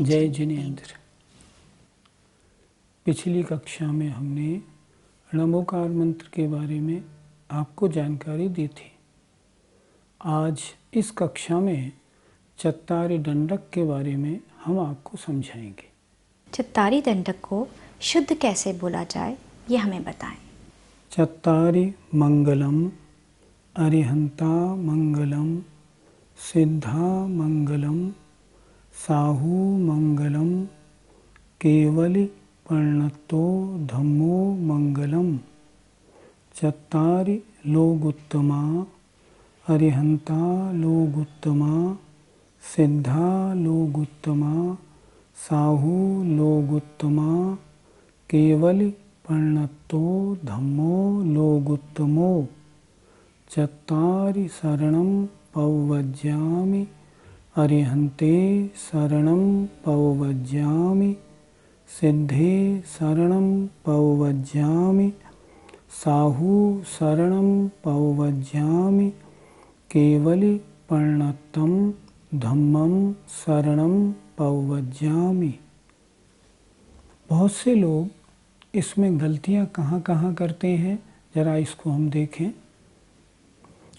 जय जिनेंद्र। पिछली कक्षा में हमने नमोकार मंत्र के बारे में आपको जानकारी दी थी। आज इस कक्षा में चत्तारी दंडक के बारे में हम आपको समझाएंगे। चत्तारी दंडक को शुद्ध कैसे बोला जाए ये हमें बताएं। चत्तारी मंगलम, अरिहंता मंगलम, सिद्धा मंगलम, साहू मंगलम, केवली पर्णतो धम्मो मंगलम। चत्तारि लोगुत्तमा, अरिहंता लोगुत्तमा, सिद्धा लोगुत्तमा, साहू लोगुत्तमा, केवली पर्णतो धम्मो लोगुत्तमो। चत्तारि शरणं पौवज्यामि, अरिहन्ते शरणं पौवज्यामि, सिद्धे शरणं पौवज्यामि, साहू शरणं पौवज्यामि, केवली पर्णतं धम्मं शरणं पौवज्यामि। बहुत से लोग इसमें गलतियां कहाँ कहाँ करते हैं, जरा इसको हम देखें।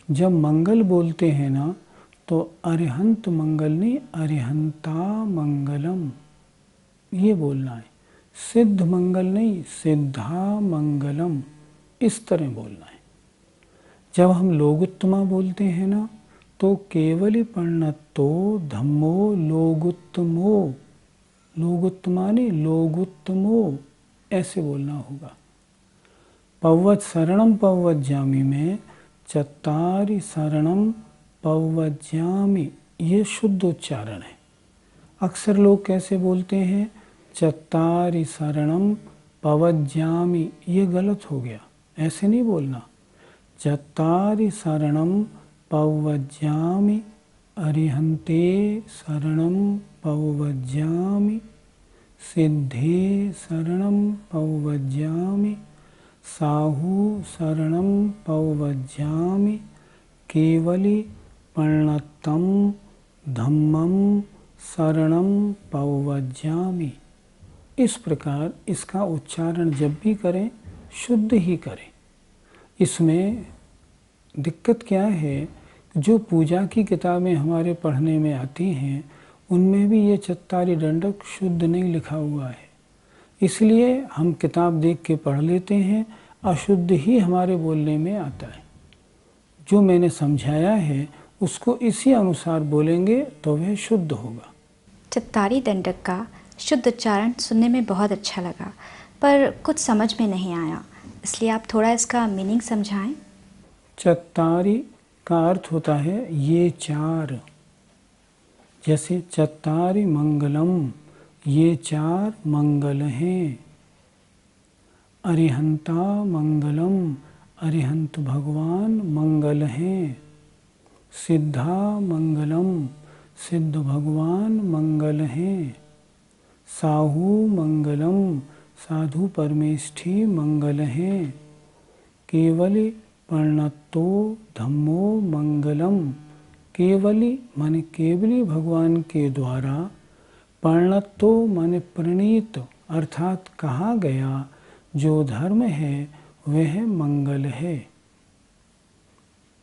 जब मंगल बोलते हैं ना, तो अरिहंत मंगल नहीं, अरिहंता मंगलम ये बोलना है। सिद्ध मंगल नहीं, सिद्धा मंगलम इस तरह बोलना है। जब हम लोगुत्तमा बोलते हैं ना, तो केवली पर्णतो धम्मो लोगुत्तमो, लोगुत्तमा नहीं लोगुत्तमो ऐसे बोलना होगा। पौवज शरणम पौवज्यामि में चत्तारि शरणम पौवज्यामि ये शुद्ध उच्चारण है। अक्सर लोग कैसे बोलते हैं, चत्तारि शरणम पौवज्यामि, ये गलत हो गया, ऐसे नहीं बोलना। चत्तारि शरणम पौवज्यामि, अरिहन्ते शरणम पौवज्यामि, सिद्धे शरणम पौवज्यामि, साहू शरणम पौवज्यामि, केवली पर्णतं धम्मं शरणं पौवज्यामि। इस प्रकार इसका उच्चारण जब भी करें शुद्ध ही करें। इसमें दिक्कत क्या है, जो पूजा की किताबें हमारे पढ़ने में आती हैं उनमें भी ये चत्तारी दंडक शुद्ध नहीं लिखा हुआ है। इसलिए हम किताब देख के पढ़ लेते हैं, अशुद्ध ही हमारे बोलने में आता है। जो मैंने समझाया है उसको इसी अनुसार बोलेंगे तो वह शुद्ध होगा। चत्तारी दंडक का शुद्ध उच्चारण सुनने में बहुत अच्छा लगा, पर कुछ समझ में नहीं आया, इसलिए आप थोड़ा इसका मीनिंग समझाएं। चत्तारी का अर्थ होता है ये चार। जैसे चत्तारि मंगलम, ये चार मंगल हैं। अरिहंता मंगलम, अरिहंत भगवान मंगल हैं। सिद्धा मंगलम, सिद्ध भगवान मंगल हैं। साहू मंगलम, साधु परमेष्ठी मंगल हैं। केवली पर्णतो धम्मो मंगलम, केवली माने केवली भगवान के द्वारा, पर्णतो माने प्रणीत अर्थात कहा गया जो धर्म है वह मंगल है।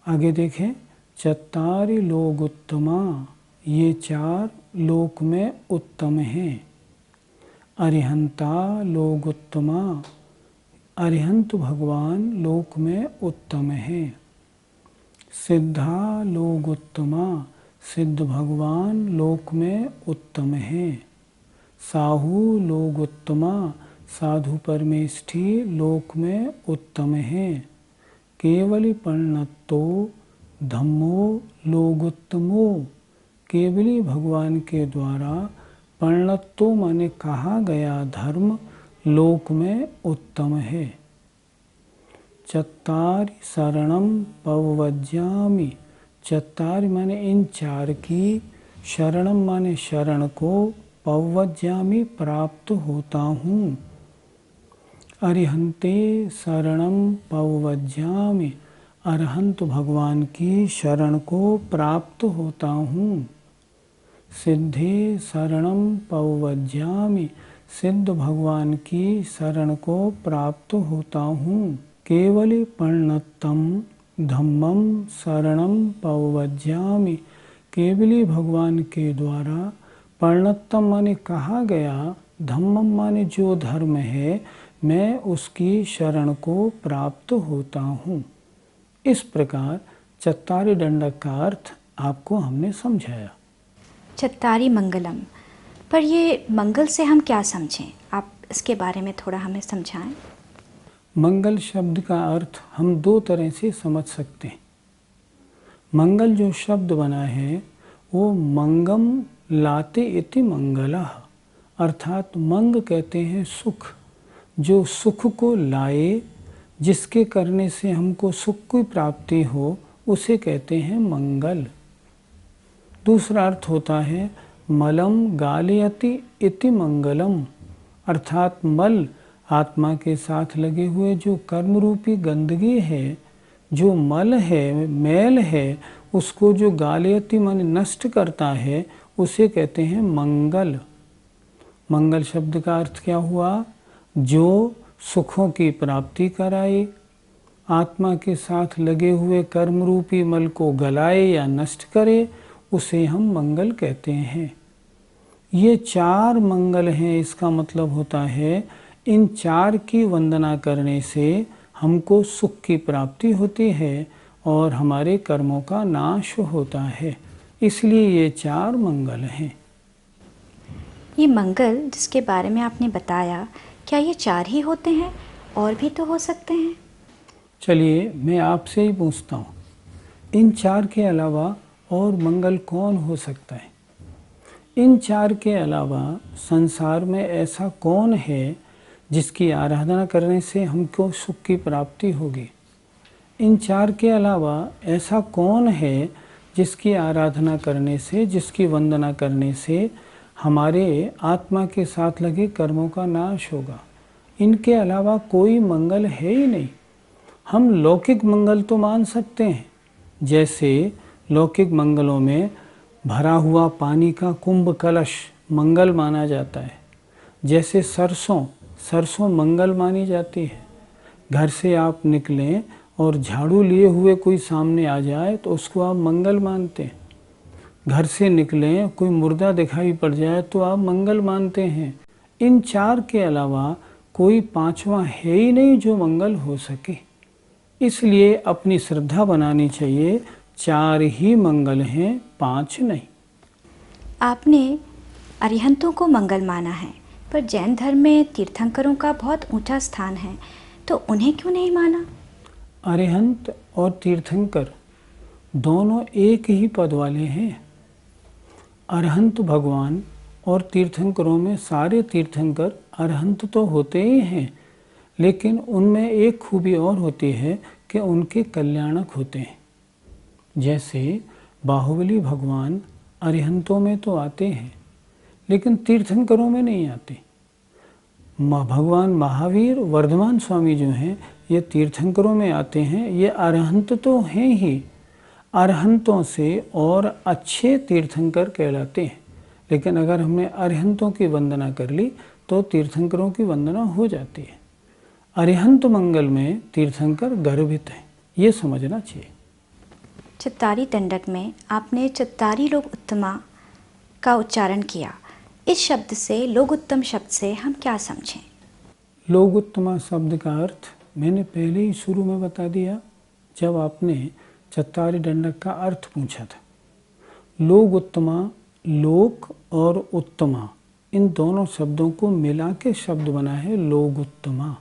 आगे देखें, चत्तारि लोगुत्तमा, ये चार लोक में उत्तम हैं। अरिहंता लोगुत्तमा, अरिहंत भगवान लोक में उत्तम हैं। सिद्धा लोगुत्तमा, सिद्ध भगवान लोक में उत्तम हैं। साहू लोगुत्तमा, साधु परमेष्ठी लोक में उत्तम हैं। केवली पर्णतो धम्मो लोगुत्तमो, केवली भगवान के द्वारा परिणतो माने कहा गया धर्म लोक में उत्तम है। चत्तारि शरणम पवज्जामि, चत्तारि माने इन चार की, शरणम माने शरण को, पवज्जामि प्राप्त होता हूँ। अरिहंते शरणम पवज्जामि, अरहंत भगवान की शरण को प्राप्त होता हूँ। सिद्धे शरणम पवज्जामि, सिद्ध भगवान की शरण को प्राप्त होता हूँ। केवली परिणतम धम्मम शरणम पवज्जामि, केवली भगवान के द्वारा परिणतम माने कहा गया, धम्मम माने जो धर्म है, मैं उसकी शरण को प्राप्त होता हूँ। इस प्रकार चत्तारी दंडक का अर्थ आपको हमने समझाया। चत्तारी मंगलम, पर ये मंगल से हम क्या समझें? आप इसके बारे में थोड़ा हमें समझाएं। मंगल शब्द का अर्थ हम दो तरह से समझ सकते हैं। मंगल जो शब्द बना है वो मंगम लाते इति मंगलः, अर्थात मंग कहते हैं सुख, जो सुख को लाए, जिसके करने से हमको सुख की प्राप्ति हो, उसे कहते हैं मंगल। दूसरा अर्थ होता है मलम गालयति इति मंगलम, अर्थात मल आत्मा के साथ लगे हुए जो कर्म रूपी गंदगी है, जो मल है, मैल है, उसको जो गालयति मन नष्ट करता है, उसे कहते हैं मंगल। मंगल शब्द का अर्थ क्या हुआ? जो सुखों की प्राप्ति कराए, आत्मा के साथ लगे हुए कर्म रूपी मल को गलाए या नष्ट करे, उसे हम मंगल कहते हैं। ये चार मंगल हैं, इसका मतलब होता है इन चार की वंदना करने से हमको सुख की प्राप्ति होती है और हमारे कर्मों का नाश होता है, इसलिए ये चार मंगल हैं। ये मंगल जिसके बारे में आपने बताया, क्या ये चार ही होते हैं और भी तो हो सकते हैं? चलिए मैं आपसे ही पूछता हूँ, इन चार के अलावा और मंगल कौन हो सकता है? इन चार के अलावा संसार में ऐसा कौन है जिसकी आराधना करने से हमको सुख की प्राप्ति होगी? इन चार के अलावा ऐसा कौन है जिसकी आराधना करने से, जिसकी वंदना करने से हमारे आत्मा के साथ लगे कर्मों का नाश होगा? इनके अलावा कोई मंगल है ही नहीं। हम लौकिक मंगल तो मान सकते हैं, जैसे लौकिक मंगलों में भरा हुआ पानी का कुंभ कलश मंगल माना जाता है, जैसे सरसों मंगल मानी जाती है। घर से आप निकलें और झाड़ू लिए हुए कोई सामने आ जाए तो उसको आप मंगल मानते हैं। घर से निकलें, कोई मुर्दा दिखाई पड़ जाए तो आप मंगल मानते हैं। इन चार के अलावा कोई पांचवा है ही नहीं जो मंगल हो सके, इसलिए अपनी श्रद्धा बनानी चाहिए, चार ही मंगल हैं, पांच नहीं। आपने अरिहंतों को मंगल माना है, पर जैन धर्म में तीर्थंकरों का बहुत ऊंचा स्थान है, तो उन्हें क्यों नहीं माना? अरिहंत और तीर्थंकर दोनों एक ही पद वाले हैं। अरहंत भगवान और तीर्थंकरों में सारे तीर्थंकर अरहंत तो होते ही हैं, लेकिन उनमें एक खूबी और होती है कि उनके कल्याणक होते हैं। जैसे बाहुबली भगवान अरिहंतों में तो आते हैं, लेकिन तीर्थंकरों में नहीं आते। भगवान महावीर वर्धमान स्वामी जो हैं, ये तीर्थंकरों में आते हैं। ये अरहंत तो हैं ही, अरहंतों से और अच्छे तीर्थंकर कहलाते हैं, लेकिन अगर हमने अरहंतों की वंदना कर ली तो तीर्थंकरों की वंदना हो जाती है। अरिहंत मंगल में तीर्थंकर गर्भित हैं, ये समझना चाहिए। चत्तारी दंडक में आपने चत्तारी लोग उत्तमा का उच्चारण किया। इस शब्द से, लोग उत्तम शब्द से हम क्या समझें? लोग उत्तमा शब्द का अर्थ मैंने पहले ही शुरू में बता दिया, जब आपने चत्तारी दंडक का अर्थ पूछा था। लोग उत्तमा, लोक और उत्तमा, इन दोनों शब्दों को मिला के शब्द बना है लोग उत्तमा,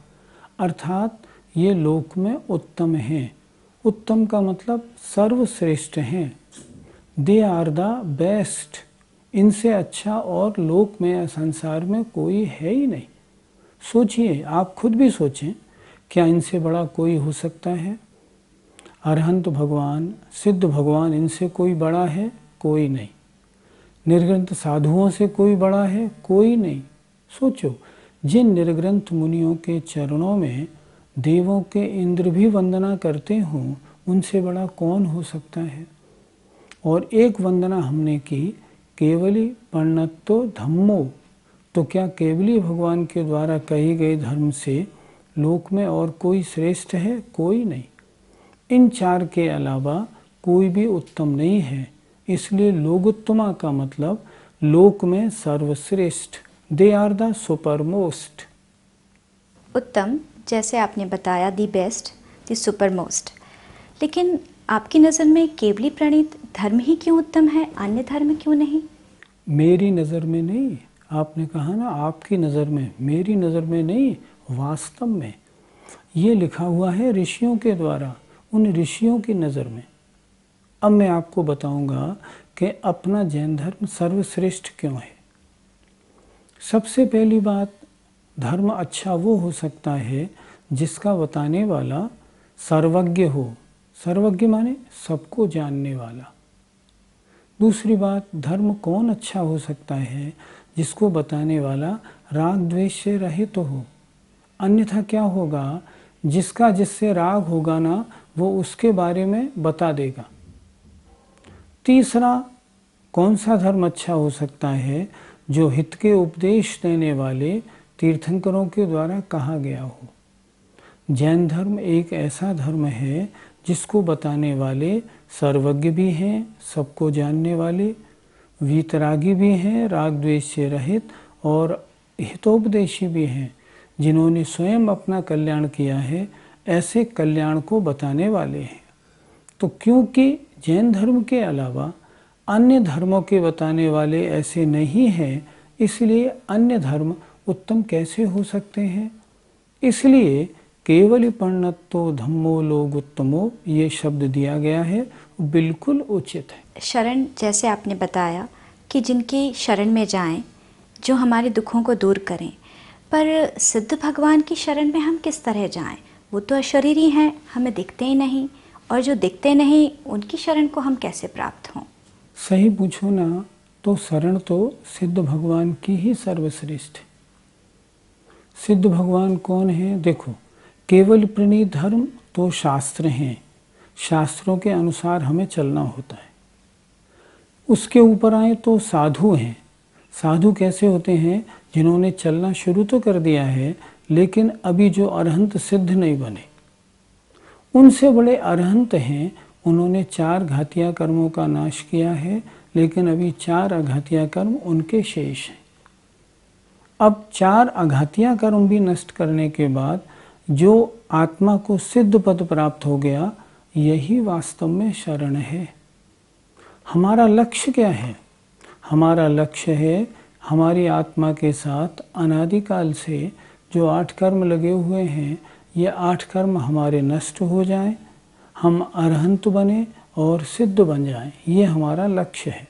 अर्थात ये लोक में उत्तम हैं उत्तम का मतलब सर्वश्रेष्ठ हैं। They are the best. इनसे अच्छा और लोक में, संसार में कोई है ही नहीं। सोचिए, आप खुद भी सोचें, क्या इनसे बड़ा कोई हो सकता है? अरहंत भगवान, सिद्ध भगवान, इनसे कोई बड़ा है? कोई नहीं। निर्ग्रंथ साधुओं से कोई बड़ा है? कोई नहीं। सोचो, जिन निर्ग्रंथ मुनियों के चरणों में देवों के इंद्र भी वंदना करते हों, उनसे बड़ा कौन हो सकता है? और एक वंदना हमने की, केवली पर्णत्तो धम्मो, तो क्या केवली भगवान के द्वारा कही गई धर्म से लोक में और कोई श्रेष्ठ है? कोई नहीं। इन चार के अलावा कोई भी उत्तम नहीं है। इसलिए लोकोत्तमा का मतलब लोक में सर्वश्रेष्ठ। They are the super most. उत्तम, जैसे आपने बताया, the best, the super most. लेकिन आपकी नज़र में केवली प्रणीत धर्म ही क्यों उत्तम है, अन्य धर्म क्यों नहीं? मेरी नज़र में नहीं, आपने कहा ना आपकी नज़र में, मेरी नज़र में नहीं, वास्तव में ये लिखा हुआ है ऋषियों के द्वारा, उन ऋषियों की नज़र में। अब मैं आपको बताऊंगा कि अपना जैन धर्म सर्वश्रेष्ठ क्यों है। सबसे पहली बात, धर्म अच्छा वो हो सकता है जिसका बताने वाला सर्वज्ञ हो। सर्वज्ञ माने सबको जानने वाला। दूसरी बात, धर्म कौन अच्छा हो सकता है? जिसको बताने वाला राग द्वेष से रहित तो हो। अन्यथा क्या होगा, जिसका जिससे राग होगा ना, वो उसके बारे में बता देगा। तीसरा, कौन सा धर्म अच्छा हो सकता है? जो हित के उपदेश देने वाले तीर्थंकरों के द्वारा कहा गया हो। जैन धर्म एक ऐसा धर्म है जिसको बताने वाले सर्वज्ञ भी हैं, सबको जानने वाले, वीतरागी भी हैं, राग द्वेष से रहित, और हितोपदेशी भी हैं, जिन्होंने स्वयं अपना कल्याण किया है, ऐसे कल्याण को बताने वाले हैं। तो क्योंकि जैन धर्म के अलावा अन्य धर्मों के बताने वाले ऐसे नहीं हैं, इसलिए अन्य धर्म उत्तम कैसे हो सकते हैं? इसलिए केवल पर्णत्तो धम्मो लोग उत्तमो, ये शब्द दिया गया है, बिल्कुल उचित है। शरण, जैसे आपने बताया कि जिनकी शरण में जाएं, जो हमारे दुखों को दूर करें, पर सिद्ध भगवान की शरण में हम किस तरह जाएं? वो तो अशरीरी हैं, हमें दिखते ही नहीं, और जो दिखते नहीं उनकी शरण को हम कैसे प्राप्त हों? सही पूछो ना, तो शरण तो सिद्ध भगवान की ही सर्वश्रेष्ठ है। सिद्ध भगवान कौन है? देखो, केवल प्रणीत धर्म तो शास्त्र हैं, शास्त्रों के अनुसार हमें चलना होता है। उसके ऊपर आए तो साधु हैं। साधु कैसे होते हैं? जिन्होंने चलना शुरू तो कर दिया है, लेकिन अभी जो अरहंत सिद्ध नहीं बने। उनसे बड़े अरहंत हैं, उन्होंने 4 घातिया कर्मों का नाश किया है, लेकिन अभी 4 अघातिया कर्म उनके शेष हैं। अब 4 अघातिया कर्म भी नष्ट करने के बाद जो आत्मा को सिद्ध पद प्राप्त हो गया, यही वास्तव में शरण है। हमारा लक्ष्य क्या है? हमारा लक्ष्य है हमारी आत्मा के साथ अनादिकाल से जो 8 कर्म लगे हुए हैं, ये 8 कर्म हमारे नष्ट हो जाएं, हम अरहंत बने और सिद्ध बन जाएं। ये हमारा लक्ष्य है।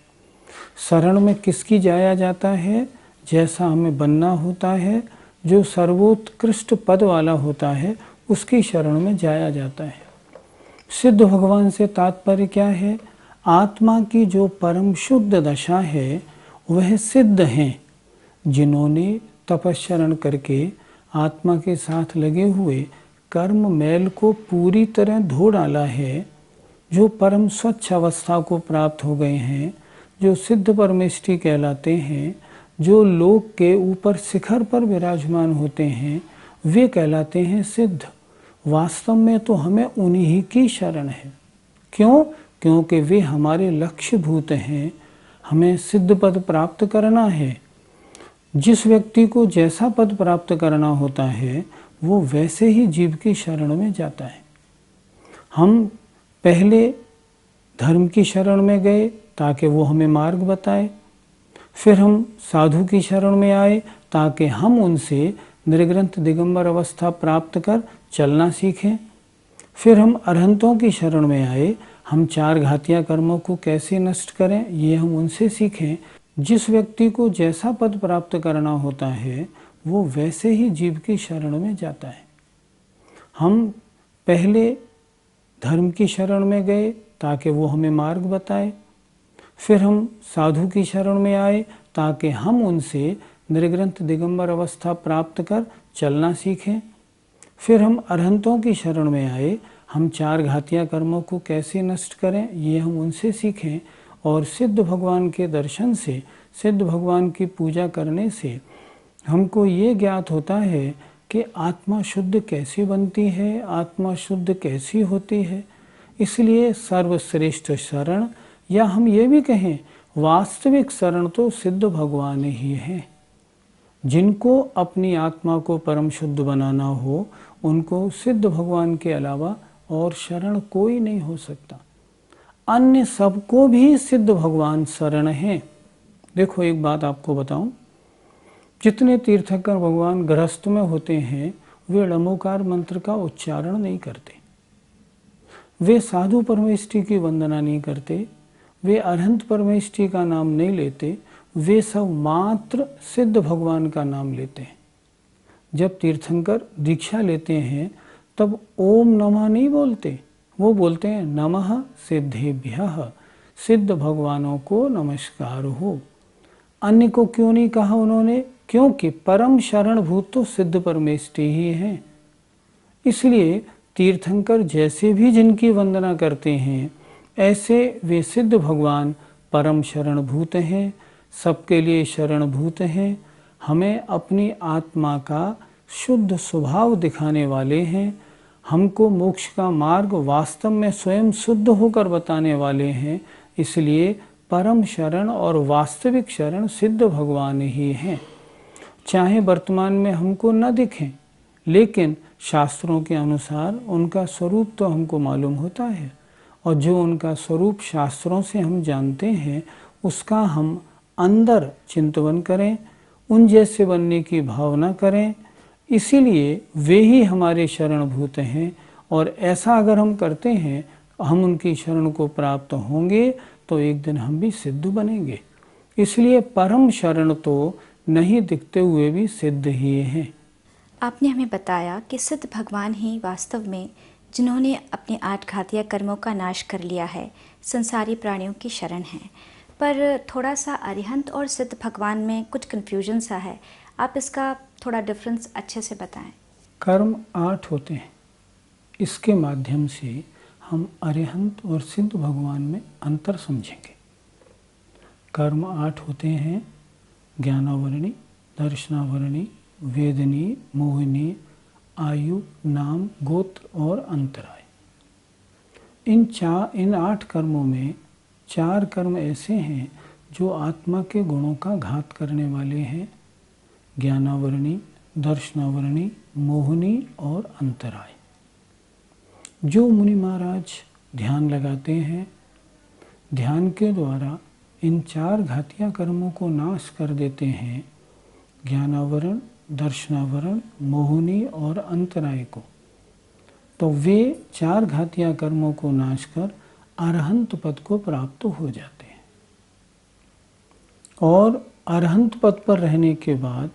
शरण में किसकी जाया जाता है? जैसा हमें बनना होता है, जो सर्वोत्कृष्ट पद वाला होता है, उसकी शरण में जाया जाता है। सिद्ध भगवान से तात्पर्य क्या है? आत्मा की जो परम शुद्ध दशा है, वह सिद्ध हैं, जिन्होंने तपस्चरण करके आत्मा के साथ लगे हुए कर्म मैल को पूरी तरह धो डाला है, जो परम स्वच्छ अवस्था को प्राप्त हो गए हैं, जो सिद्ध परमेष्ठी कहलाते हैं, जो लोक के ऊपर शिखर पर विराजमान होते हैं, वे कहलाते हैं सिद्ध। वास्तव में तो हमें उन्हीं की शरण है। क्यों? क्योंकि वे हमारे लक्ष्य भूत हैं। हमें सिद्ध पद प्राप्त करना है। जिस व्यक्ति को जैसा पद प्राप्त करना होता है, वो वैसे ही जीव की शरण में जाता है। हम पहले धर्म की शरण में गए ताकि वो हमें मार्ग बताए, फिर हम साधु की शरण में आए ताकि हम उनसे निर्ग्रंथ दिगंबर अवस्था प्राप्त कर चलना सीखें, फिर हम अरहंतों की शरण में आए, हम 4 घातिया कर्मों को कैसे नष्ट करें ये हम उनसे सीखें। जिस व्यक्ति को जैसा पद प्राप्त करना होता है वो वैसे ही जीव की शरण में जाता है। हम पहले धर्म की शरण में गए ताकि वो हमें मार्ग बताए, फिर हम साधु की शरण में आए ताकि हम उनसे निर्ग्रंथ दिगंबर अवस्था प्राप्त कर चलना सीखें। फिर हम अरहंतों की शरण में आए, हम 4 घातिया कर्मों को कैसे नष्ट करें ये हम उनसे सीखें। और सिद्ध भगवान के दर्शन से, सिद्ध भगवान की पूजा करने से हमको ये ज्ञात होता है कि आत्मा शुद्ध कैसे बनती है, आत्मा शुद्ध कैसी होती है। इसलिए सर्वश्रेष्ठ शरण, या हम ये भी कहें वास्तविक शरण तो सिद्ध भगवान ही है। जिनको अपनी आत्मा को परम शुद्ध बनाना हो उनको सिद्ध भगवान के अलावा और शरण कोई नहीं हो सकता। अन्य सबको भी सिद्ध भगवान शरण है। देखो एक बात आपको बताऊं, जितने तीर्थंकर भगवान गृहस्थ में होते हैं वे णमोकार मंत्र का उच्चारण नहीं करते, वे साधु परमेष्ठी की वंदना नहीं करते, वे अरहंत परमेष्ठी का नाम नहीं लेते, वे सब मात्र सिद्ध भगवान का नाम लेते हैं। जब तीर्थंकर दीक्षा लेते हैं तब ओम नमः नहीं बोलते, वो बोलते हैं नमः सिद्धेभ्यः, सिद्ध भगवानों को नमस्कार हो। अन्य को क्यों नहीं कहा उन्होंने? क्योंकि परम शरण भूत तो सिद्ध परमेष्ठी ही हैं। इसलिए तीर्थंकर जैसे भी जिनकी वंदना करते हैं ऐसे वे सिद्ध भगवान परम शरणभूत हैं, सबके लिए शरणभूत हैं, हमें अपनी आत्मा का शुद्ध स्वभाव दिखाने वाले हैं, हमको मोक्ष का मार्ग वास्तव में स्वयं शुद्ध होकर बताने वाले हैं। इसलिए परम शरण और वास्तविक शरण सिद्ध भगवान ही हैं। चाहे वर्तमान में हमको न दिखें, लेकिन शास्त्रों के अनुसार उनका स्वरूप तो हमको मालूम होता है, और जो उनका स्वरूप शास्त्रों से हम जानते हैं उसका हम अंदर चिंतन करें, उन जैसे बनने की भावना करें। इसीलिए वे ही हमारे शरणभूत हैं, और ऐसा अगर हम करते हैं हम उनकी शरण को प्राप्त होंगे तो एक दिन हम भी सिद्ध बनेंगे। इसलिए परम शरण तो नहीं दिखते हुए भी सिद्ध ही हैं। आपने हमें बताया कि सिद्ध भगवान ही वास्तव में जिन्होंने अपने 8 घातिया कर्मों का नाश कर लिया है संसारी प्राणियों की शरण है। पर थोड़ा सा अरिहंत और सिद्ध भगवान में कुछ कन्फ्यूजन सा है, आप इसका थोड़ा डिफरेंस अच्छे से बताएं। कर्म 8 होते हैं, इसके माध्यम से हम अरिहंत और सिद्ध भगवान में अंतर समझेंगे। कर्म 8 होते हैं, ज्ञानावरणी, दर्शनावरणी, वेदनी, मोहिनी, आयु, नाम, गोत्र और अंतराय। इन 8 कर्मों में 4 कर्म ऐसे हैं जो आत्मा के गुणों का घात करने वाले हैं, ज्ञानावरणी, दर्शनावरणी, मोहिनी और अंतराय। जो मुनि महाराज ध्यान लगाते हैं, ध्यान के द्वारा इन 4 घातिया कर्मों को नाश कर देते हैं, ज्ञानावरण, दर्शनावरण, मोहिनी और अंतराय को, तो वे 4 घातिया कर्मों को नाश कर अरहंत पद को प्राप्त हो जाते हैं। और अरहंत पद पर रहने के बाद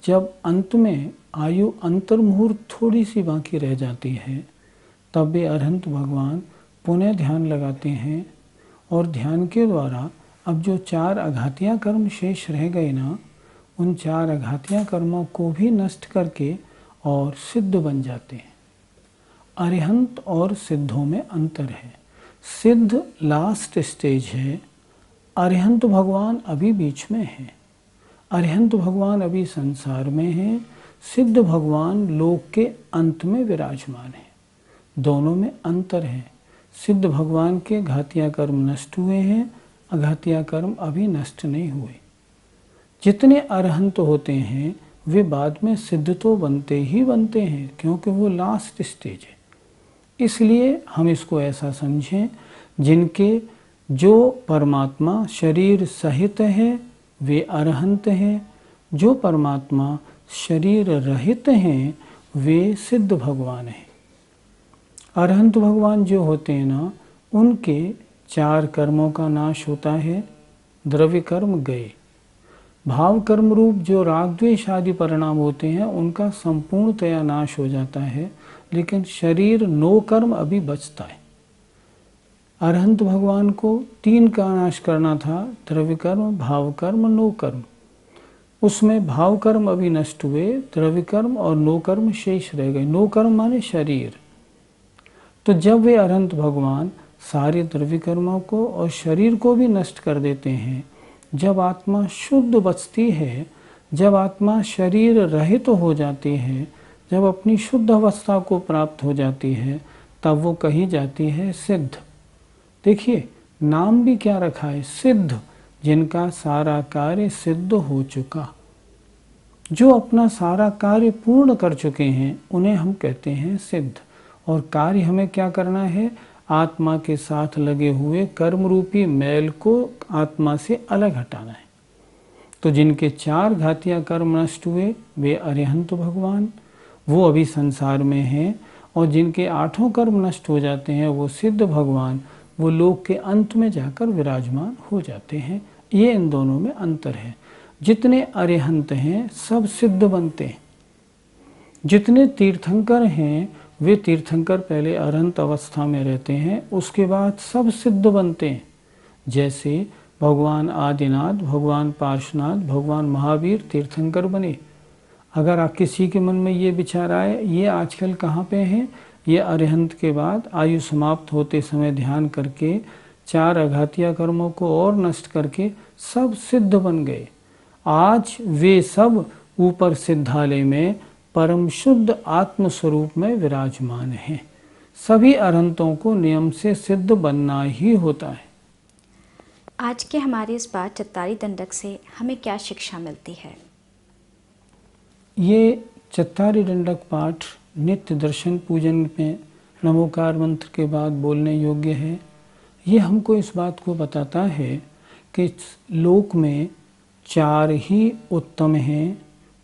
जब अंत में आयु अंतर्मुहूर्त थोड़ी सी बाकी रह जाती है तब वे अरहंत भगवान पुनः ध्यान लगाते हैं, और ध्यान के द्वारा अब जो 4 अघातिया कर्म शेष रह गए ना, उन 4 अघातिया कर्मों को भी नष्ट करके और सिद्ध बन जाते हैं। अरिहंत और सिद्धों में अंतर है। सिद्ध लास्ट स्टेज है, अरिहंत भगवान अभी बीच में है। अरिहंत भगवान अभी संसार में है, सिद्ध भगवान लोक के अंत में विराजमान है। दोनों में अंतर है। सिद्ध भगवान के घातिया कर्म नष्ट हुए हैं, अघातिया कर्म अभी नष्ट नहीं हुए। जितने अरहंत होते हैं वे बाद में सिद्ध तो बनते ही बनते हैं, क्योंकि वो लास्ट स्टेज है। इसलिए हम इसको ऐसा समझें, जिनके जो परमात्मा शरीर सहित है वे अरहंत हैं, जो परमात्मा शरीर रहित हैं वे सिद्ध भगवान हैं। अरहंत भगवान जो होते हैं ना, उनके 4 कर्मों का नाश होता है। द्रव्य कर्म गए, भाव कर्म रूप जो राग द्वेष आदि परिणाम होते हैं उनका संपूर्णतया नाश हो जाता है, लेकिन शरीर 9 कर्म अभी बचता है। अरहंत भगवान को 3 का नाश करना था, द्रव्य कर्म, भाव कर्म, 9 कर्म। उसमें भाव कर्म अभी नष्ट हुए, द्रव्य कर्म और 9 कर्म शेष रह गए। 9 कर्म माने शरीर। तो जब वे अरहंत भगवान सारे द्रव्य कर्मों को और शरीर को भी नष्ट कर देते हैं, जब आत्मा शुद्ध बचती है, जब आत्मा शरीर रहित हो जाती है, जब अपनी शुद्ध अवस्था को प्राप्त हो जाती है, तब वो कही जाती है सिद्ध। देखिए नाम भी क्या रखा है, सिद्ध, जिनका सारा कार्य सिद्ध हो चुका। जो अपना सारा कार्य पूर्ण कर चुके हैं उन्हें हम कहते हैं सिद्ध। और कार्य हमें क्या करना है, आत्मा के साथ लगे हुए कर्म रूपी मैल को आत्मा से अलग हटाना है। तो जिनके 4 घातिया कर्म नष्ट हुए वे अरिहंत भगवान, वो अभी संसार में हैं। और जिनके 8 कर्म नष्ट हो जाते हैं वो सिद्ध भगवान, वो लोक के अंत में जाकर विराजमान हो जाते हैं। ये इन दोनों में अंतर है। जितने अरिहंत हैं सब सिद्ध बनते हैं, जितने तीर्थंकर हैं वे तीर्थंकर पहले अरहंत अवस्था में रहते हैं, उसके बाद सब सिद्ध बनते हैं। जैसे भगवान आदिनाथ, भगवान पार्श्वनाथ, भगवान महावीर तीर्थंकर बने। अगर आप किसी के मन में ये विचार आए ये आजकल कहाँ पे हैं, ये अरिहंत के बाद आयु समाप्त होते समय ध्यान करके 4 अघातिया कर्मों को और नष्ट करके सब सिद्ध बन गए। आज वे सब ऊपर सिद्धालय में परम शुद्ध आत्म स्वरूप में विराजमान हैं। सभी अरहंतों को नियम से सिद्ध बनना ही होता है। आज के हमारी इस बात चत्तारी दंडक से हमें क्या शिक्षा मिलती है? ये चत्तारी दंडक पाठ नित्य दर्शन पूजन में नमोकार मंत्र के बाद बोलने योग्य है। ये हमको इस बात को बताता है कि लोक में 4 ही उत्तम हैं,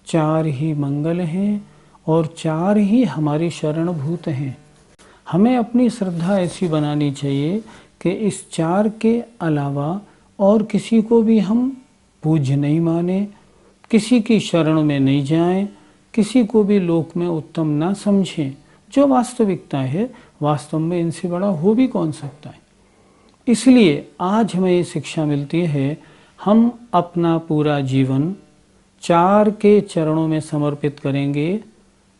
4 ही मंगल हैं और 4 ही हमारी शरणभूत हैं। हमें अपनी श्रद्धा ऐसी बनानी चाहिए कि इस 4 के अलावा और किसी को भी हम पूज्य नहीं माने, किसी की शरण में नहीं जाएं, किसी को भी लोक में उत्तम ना समझें। जो वास्तविकता है, वास्तव में इनसे बड़ा हो भी कौन सकता है। इसलिए आज हमें ये शिक्षा मिलती है, हम अपना पूरा जीवन 4 के चरणों में समर्पित करेंगे।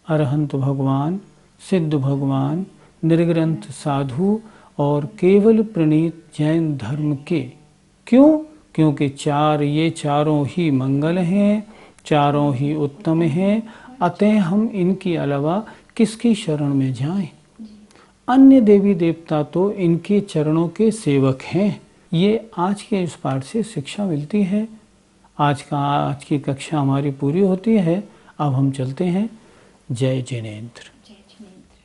अरहंत भगवान, सिद्ध भगवान, निर्ग्रंथ साधु और केवल प्रणीत जैन धर्म के। क्यों? क्योंकि 4 ये चारों ही मंगल हैं, चारों ही उत्तम हैं। अतः हम इनके अलावा किसकी शरण में जाएं? अन्य देवी देवता तो इनके चरणों के सेवक हैं। ये आज के इस पाठ से शिक्षा मिलती है। आज की कक्षा हमारी पूरी होती है। अब हम चलते हैं। जय जिनेंद्र। जय जिनेंद्र।